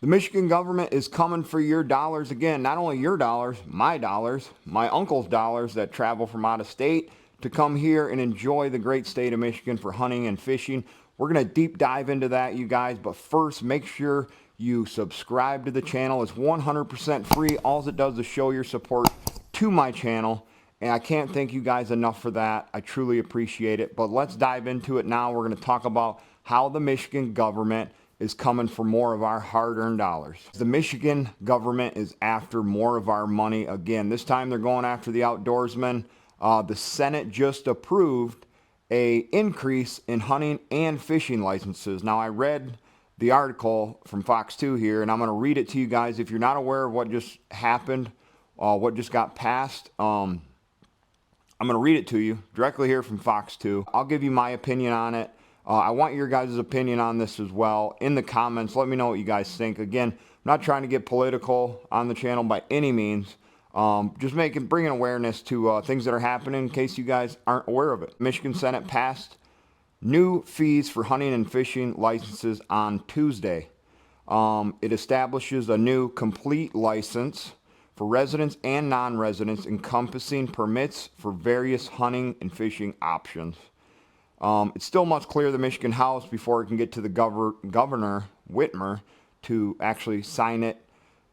The Michigan government is coming for your dollars again. Not only your dollars, my uncle's dollars that travel from out of state to come here and enjoy the great state of Michigan for hunting and fishing. We're going to deep dive into that, you guys. But first, make sure you subscribe to the channel. It's 100% free. All it does is show your support to my channel. And I can't thank you guys enough for that. I truly appreciate it. But let's dive into it now. We're going to talk about how the Michigan government is coming for more of our hard-earned dollars. The Michigan government is after more of our money again. This time they're going after the outdoorsmen. The Senate just approved an increase in hunting and fishing licenses. Now, I read the article from Fox 2 here, and I'm going to read it to you guys. If you're not aware of what just happened, what just got passed, I'm going to read it to you directly here from Fox 2. I'll give you my opinion on it. I want your guys' opinion on this as well. In the comments, let me know what you guys think. Again, I'm not trying to get political on the channel by any means. Just bringing awareness to things that are happening in case you guys aren't aware of it. Michigan Senate passed new fees for hunting and fishing licenses on Tuesday. It establishes a new complete license for residents and non-residents encompassing permits for various hunting and fishing options. It still must clear the Michigan House before it can get to the Governor Whitmer to actually sign it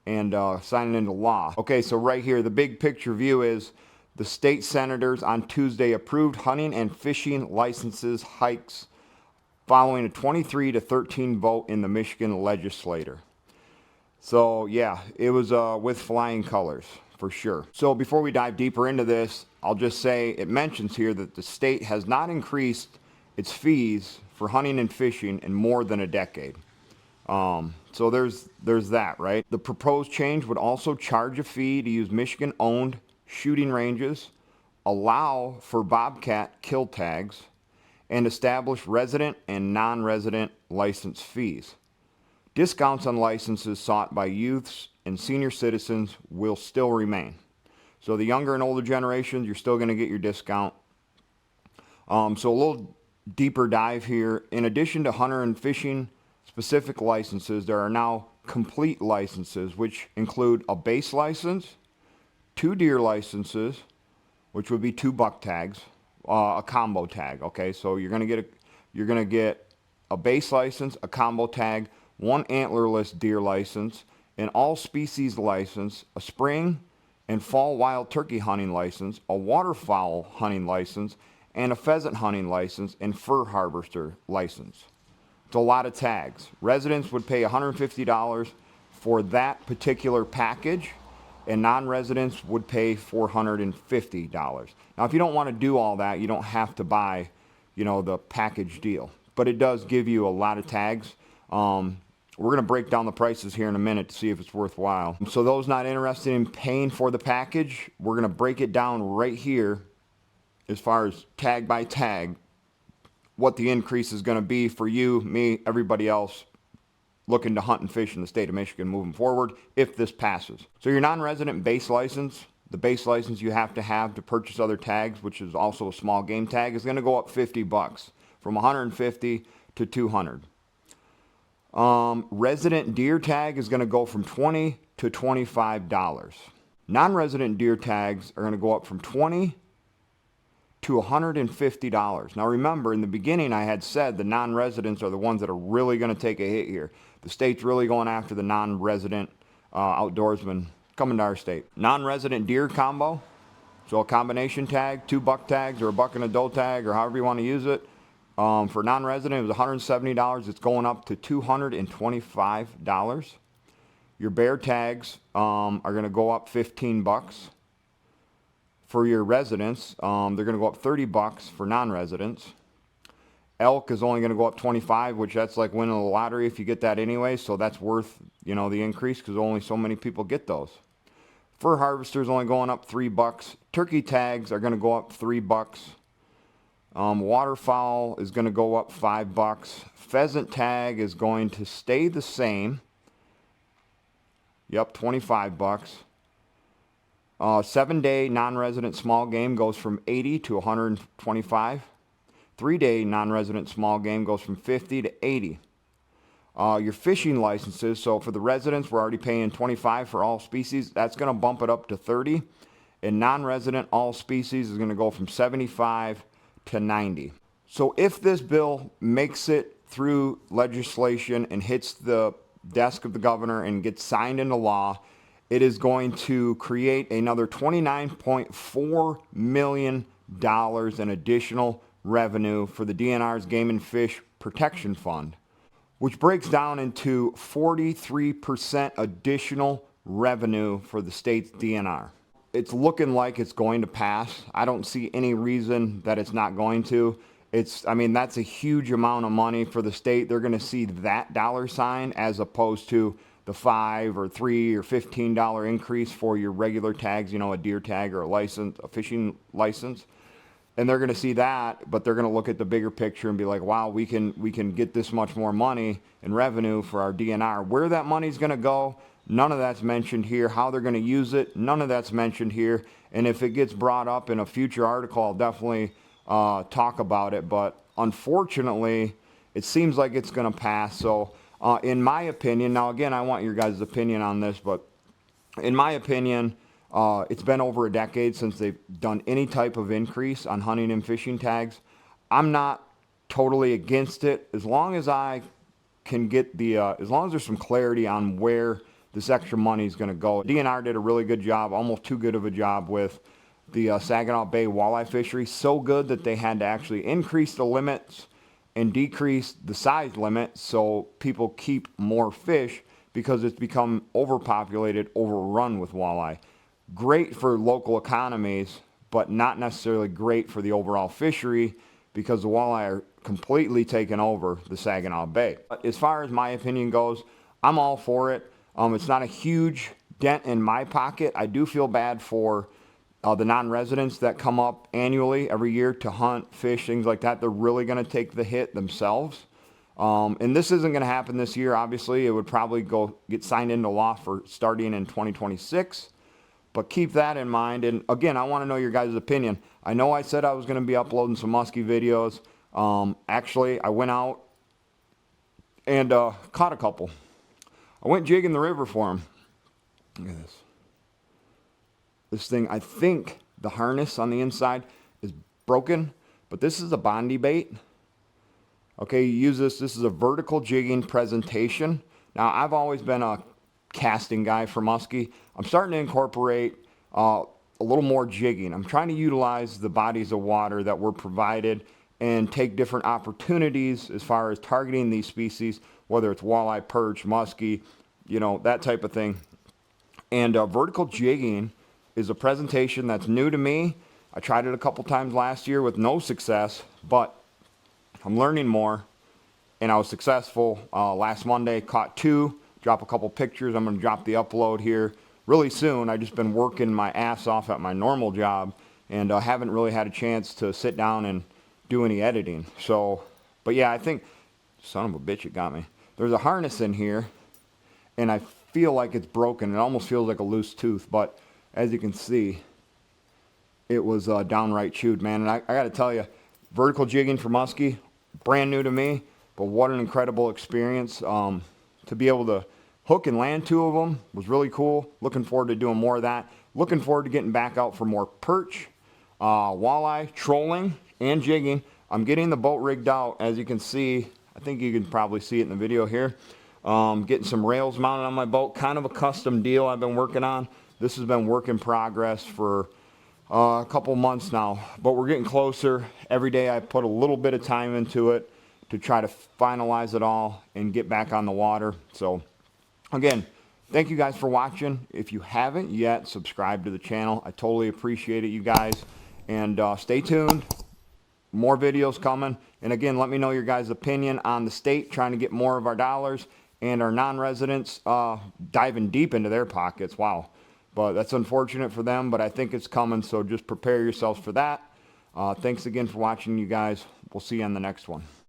and sign it into law. Okay, so right here, the big picture view is the state senators on Tuesday approved hunting and fishing licenses hikes following a 23-13 vote in the Michigan legislature. So yeah, it was with flying colors for sure. So before we dive deeper into this, I'll just say it mentions here that the state has not increased its fees for hunting and fishing in more than a decade. So there's that, right? The proposed change would also charge a fee to use Michigan-owned shooting ranges, allow for bobcat kill tags, and establish resident and non-resident license fees. Discounts on licenses sought by youths and senior citizens will still remain. So the younger and older generations, you're still going to get your discount. So a little deeper dive here. In addition to hunter and fishing specific licenses, there are now complete licenses, which include a base license, 2 deer licenses, which would be 2 buck tags, a combo tag. Okay, so you're gonna get a base license, a combo tag, 1 antlerless deer license, an all species license, a spring and fall wild turkey hunting license, a waterfowl hunting license, and a pheasant hunting license and fur harvester license. It's a lot of tags. Residents would pay $150 for that particular package, and non-residents would pay $450. Now, if you don't want to do all that, you don't have to buy, the package deal. But it does give you a lot of tags. We're going to break down the prices here in a minute to see if it's worthwhile. So those not interested in paying for the package, we're going to break it down right here as far as tag by tag, what the increase is going to be for you, me, everybody else looking to hunt and fish in the state of Michigan moving forward if this passes. So your non-resident base license, the base license you have to purchase other tags, which is also a small game tag, is going to go up $50 from $150 to $200. Resident deer tag is going to go from $20 to $25. Non-resident deer tags are going to go up from $20 to $150. Now remember, in the beginning I had said the non-residents are the ones that are really going to take a hit here. The state's really going after the non-resident outdoorsmen coming to our state. Non-resident deer combo, so a combination tag, 2 buck tags or a buck and a doe tag or however you want to use it. For non-resident, it was $170. It's going up to $225. Your bear tags are going to go up $15. For your residents, they're going to go up $30 for non-residents. Elk is only going to go up $25, which that's like winning the lottery if you get that anyway. So that's worth, the increase because only so many people get those. Fur harvester is only going up $3. Turkey tags are going to go up $3. Waterfowl is going to go up $5. Pheasant tag is going to stay the same. Yep, $25. 7-day non-resident small game goes from $80 to $125. 3-day non-resident small game goes from $50 to $80. Your fishing licenses, so for the residents, we're already paying $25 for all species. That's going to bump it up to $30. And non-resident all species is going to go from $75 to $90. So if this bill makes it through legislation and hits the desk of the governor and gets signed into law, it is going to create another $29.4 million in additional revenue for the DNR's Game and Fish Protection Fund, which breaks down into 43% additional revenue for the state's DNR. It's looking like it's going to pass. I don't see any reason that it's not going to. I mean, that's a huge amount of money for the state. They're going to see that dollar sign as opposed to the $5 or $3 or $15 increase for your regular tags, you know, a deer tag or a license, a fishing license. And they're going to see that, but they're going to look at the bigger picture and be like, wow, we can get this much more money in revenue for our DNR. Where that money's going to go, none of that's mentioned here. How they're going to use it, none of that's mentioned here. And if it gets brought up in a future article, I'll definitely talk about it. But unfortunately, it seems like it's going to pass. So in my opinion, now again, I want your guys' opinion on this, but in my opinion, it's been over a decade since they've done any type of increase on hunting and fishing tags. I'm not totally against it as long as I can get as long as there's some clarity on where this extra money is going to go. DNR did a really good job, almost too good of a job with the Saginaw Bay walleye fishery. So good that they had to actually increase the limits and decrease the size limit so people keep more fish because it's become overpopulated, overrun with walleye. Great for local economies, but not necessarily great for the overall fishery because the walleye are completely taking over the Saginaw Bay. But as far as my opinion goes, I'm all for it. It's not a huge dent in my pocket. I do feel bad for the non-residents that come up annually every year to hunt, fish, things like that. They're really going to take the hit themselves. And this isn't going to happen this year, obviously. It would probably get signed into law for starting in 2026. But keep that in mind. And again, I want to know your guys' opinion. I know I said I was going to be uploading some musky videos. Actually, I went out and caught a couple. I went jigging the river for them. Look at this. This thing, I think the harness on the inside is broken, but this is a Bondi bait. Okay, you use this. This is a vertical jigging presentation. Now, I've always been a casting guy for musky. I'm starting to incorporate a little more jigging. I'm trying to utilize the bodies of water that were provided and take different opportunities as far as targeting these species, whether it's walleye, perch, musky, you know, that type of thing. And vertical jigging is a presentation that's new to me. I tried it a couple times last year with no success, but I'm learning more, and I was successful. Last Monday, caught 2, drop a couple pictures. I'm going to drop the upload here really soon. I've just been working my ass off at my normal job, and haven't really had a chance to sit down and do any editing. So, but yeah, I think, son of a bitch, it got me. There's a harness in here, and I feel like it's broken. It almost feels like a loose tooth, but as you can see, it was downright chewed, man. And I got to tell you, vertical jigging for musky, brand new to me, but what an incredible experience. To be able to hook and land 2 of them was really cool. Looking forward to doing more of that. Looking forward to getting back out for more perch, walleye, trolling, and jigging. I'm getting the boat rigged out, as you can see. I think you can probably see it in the video here. Getting some rails mounted on my boat, kind of a custom deal I've been working on. This has been work in progress for a couple months now, but we're getting closer. Every day I put a little bit of time into it to try to finalize it all and get back on the water. So again, thank you guys for watching. If you haven't yet, subscribe to the channel. I totally appreciate it, you guys. And stay tuned. More videos coming. And again, let me know your guys' opinion on the state trying to get more of our dollars and our non-residents diving deep into their pockets. Wow. But that's unfortunate for them, but I think it's coming, so just prepare yourselves for that. Thanks again for watching, you guys. We'll see you on the next one.